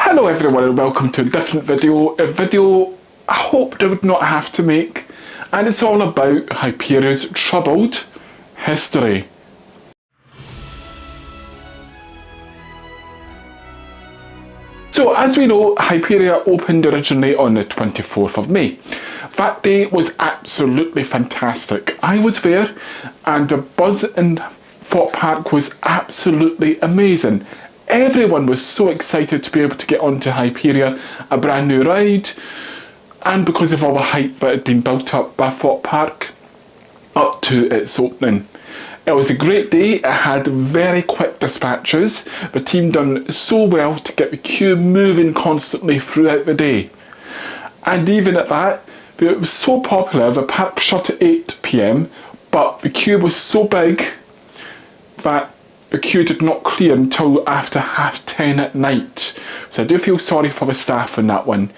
Hello everyone and welcome to a different video, a video I hoped I would not have to make, and it's all about Hyperia's troubled history. So as we know, Hyperia opened originally on the 24th of May. That day was absolutely fantastic. I was there and the buzz in Thought Park was absolutely amazing. Everyone was so excited to be able to get onto Hyperia, a brand new ride, and because of all the hype that had been built up by Thought Park up to its opening. It was a great day. It had very quick dispatches. The team done so well to get the queue moving constantly throughout the day. And even at that, it was so popular, the park shut at 8 PM, but the queue was so big that the queue did not clear until after 10:30 at night. So I do feel sorry for the staff on that one.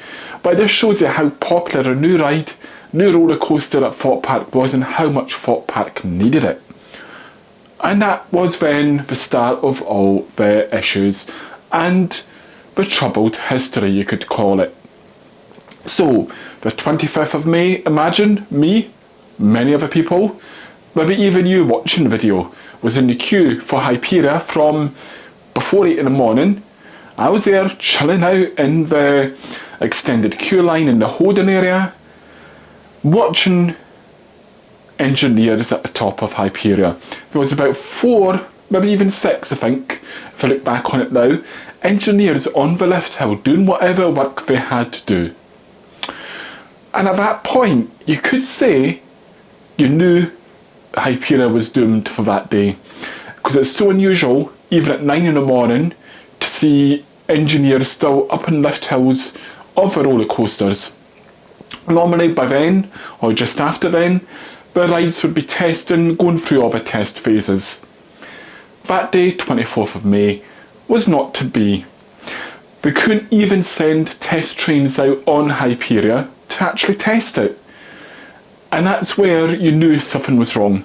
But this shows you how popular a new ride, new roller coaster at Thought Park was and how much Thought Park needed it. And that was then the start of all the issues and the troubled history, you could call it. So, the 25th of May, imagine me, many other people, maybe even you watching the video, was in the queue for Hyperia from before 8 in the morning. I was there chilling out in the extended queue line in the holding area, watching engineers at the top of Hyperia. There was about 4, maybe even 6 I think, if I look back on it now, engineers on the lift hill doing whatever work they had to do. And at that point, you could say you knew Hyperia was doomed for that day, because it's so unusual, even at 9 in the morning, to see engineers still up in lift hills of the roller coasters. Normally by then, or just after then, the rides would be testing, going through all the test phases. That day, 24th of May, was not to be. They couldn't even send test trains out on Hyperia to actually test it. And that's where you knew something was wrong.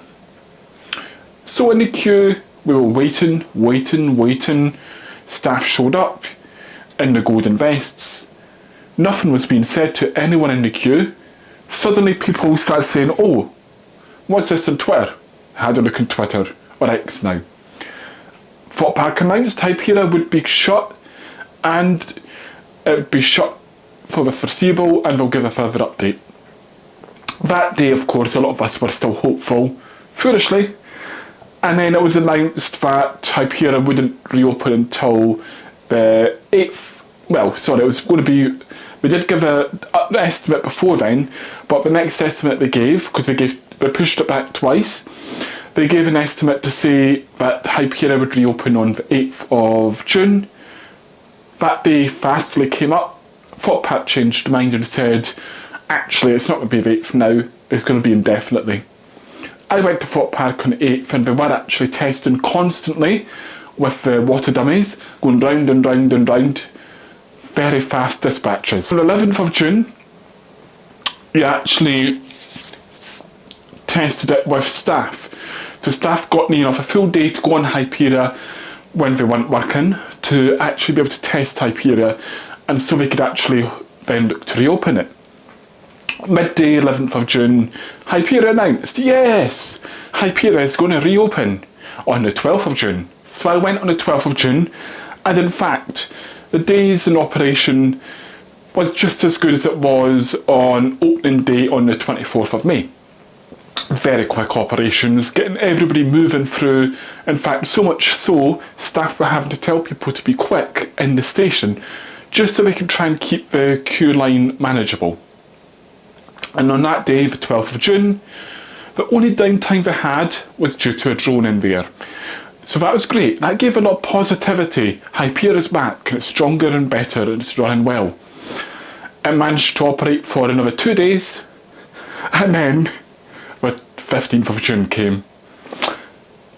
So in the queue, we were waiting. Staff showed up in the golden vests. Nothing was being said to anyone in the queue. Suddenly people started saying, "Oh, what's this on Twitter?" I had a look on Twitter, or X now. Thought Park announced Hyperia would be shut, and it would be shut for the foreseeable, and they'll give a further update. That day, of course, a lot of us were still hopeful, foolishly, and then it was announced that Hyperia wouldn't reopen until the 8th. Well, sorry, it was going to be. We did give an estimate before then, but the next estimate they gave, because they pushed it back twice, they gave an estimate to say that Hyperia would reopen on the 8th of June. That day fastly came up. Thought Park changed their mind and said, actually, it's not going to be the 8th now, it's going to be indefinitely. I went to Thought Park on the 8th and they were actually testing constantly with the water dummies, going round and round and round. Very fast dispatches. On the 11th of June, you actually tested it with staff. So staff got a full day to go on Hyperia when they weren't working to actually be able to test Hyperia, and so they could actually then look to reopen it. Midday, 11th of June, Hyperia announced, yes, Hyperia is going to reopen on the 12th of June. So I went on the 12th of June, and in fact, the days in operation was just as good as it was on opening day on the 24th of May. Very quick operations, getting everybody moving through. In fact, so much so, staff were having to tell people to be quick in the station, just so they could try and keep the queue line manageable. And on that day, the 12th of June, the only downtime they had was due to a drone in there. So that was great. That gave a lot of positivity. Hyperia is back, and it's stronger and better, and it's running well. It managed to operate for another 2 days, and then the 15th of June came.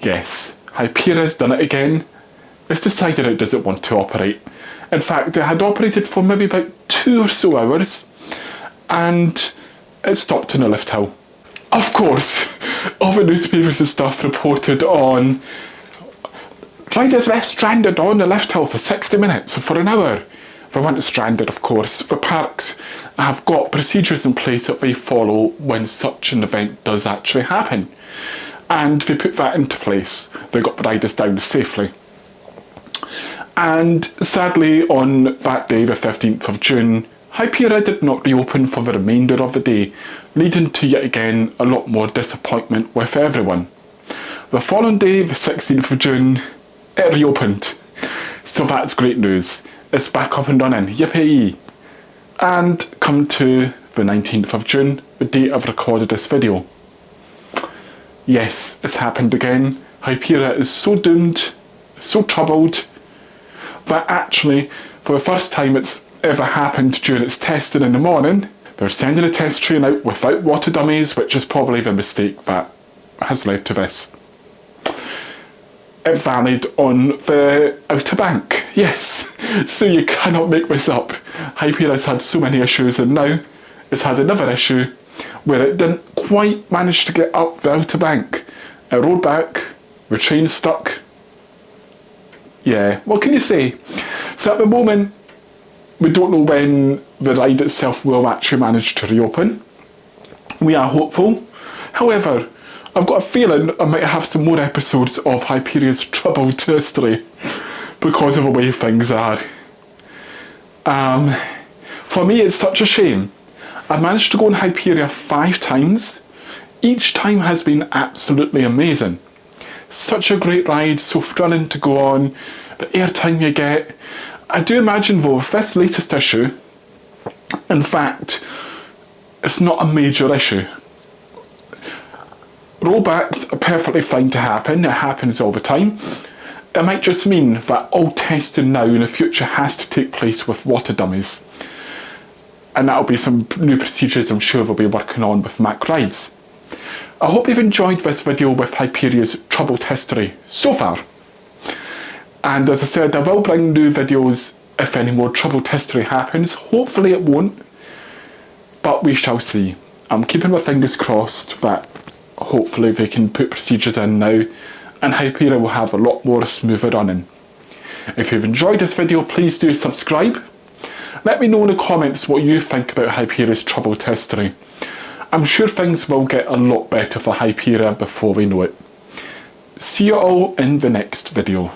Yes, Hyperia's done it again. It's decided it doesn't want to operate. In fact, it had operated for maybe about 2 or so hours, and it stopped in a lift hill. Of course, all the newspapers and stuff reported on riders left stranded on the lift hill for 60 minutes, for an hour. for when it's stranded, of course, the parks have got procedures in place that they follow when such an event does actually happen. And they put that into place. They got the riders down safely. And sadly, on that day, the 15th of June, Hyperia did not reopen for the remainder of the day, leading to yet again a lot more disappointment with everyone. The following day, the 16th of June, it reopened. So that's great news. It's back up and running. Yippee! And come to the 19th of June, the date I've recorded this video. Yes, it's happened again. Hyperia is so doomed, so troubled, that actually, for the first time it's ever happened during its testing in the morning, they're sending a test train out without water dummies, which is probably the mistake that has led to this. It vallied on the outer bank, yes. So you cannot make this up. Hyperia's had so many issues, and now it's had another issue where it didn't quite manage to get up the outer bank. It rolled back, the train stuck. Yeah, what can you say? So at the moment, we don't know when the ride itself will actually manage to reopen. We are hopeful. However, I've got a feeling I might have some more episodes of Hyperia's troubled history because of the way things are. For me, it's such a shame. I managed to go on Hyperia 5 times. Each time has been absolutely amazing. Such a great ride, so thrilling to go on, the airtime you get. I do imagine though, with this latest issue, in fact, it's not a major issue. Rollbacks are perfectly fine to happen, it happens all the time. It might just mean that all testing now in the future has to take place with water dummies. And that'll be some new procedures I'm sure they'll be working on with Mac rides. I hope you've enjoyed this video with Hyperia's troubled history so far. And as I said, I will bring new videos if any more troubled history happens. Hopefully it won't, but we shall see. I'm keeping my fingers crossed that hopefully they can put procedures in now and Hyperia will have a lot more smoother running. If you've enjoyed this video, please do subscribe. Let me know in the comments what you think about Hyperia's troubled history. I'm sure things will get a lot better for Hyperia before we know it. See you all in the next video.